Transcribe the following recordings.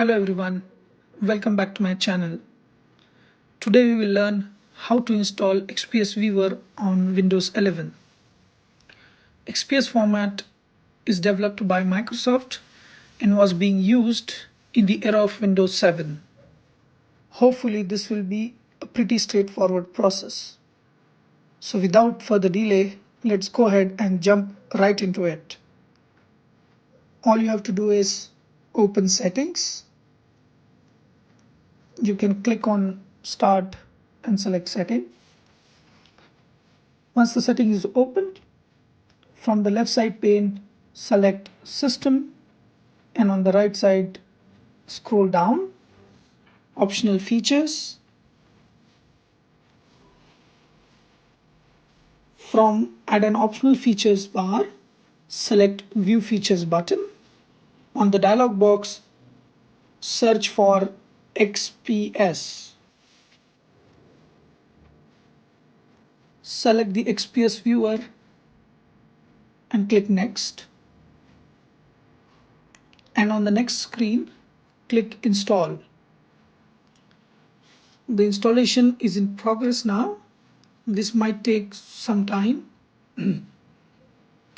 Hello everyone, welcome back to my channel. Today we will learn how to install XPS Viewer on Windows 11. XPS format is developed by Microsoft and was being used in the era of Windows 7. Hopefully this will be a pretty straightforward process. So without further delay, let's go ahead and jump right into it. All you have to do is open settings. You can click on start and select setting. Once the setting is opened, from the left side pane, select system, and on the right side, scroll down, optional features. From add an optional features bar, select view features button. On the dialog box, search for XPS. Select the XPS viewer and click next. And on the next screen, click install. The installation is in progress now. This might take some time,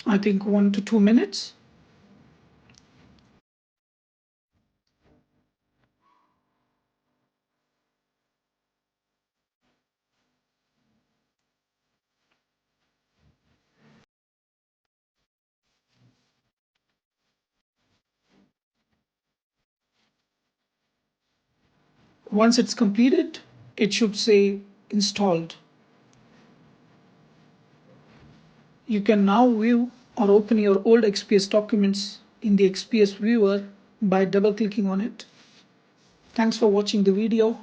I think 1 to 2 minutes. Once it's completed, it should say installed. You can now view or open your old XPS documents in the XPS viewer by double clicking on it. Thanks for watching the video.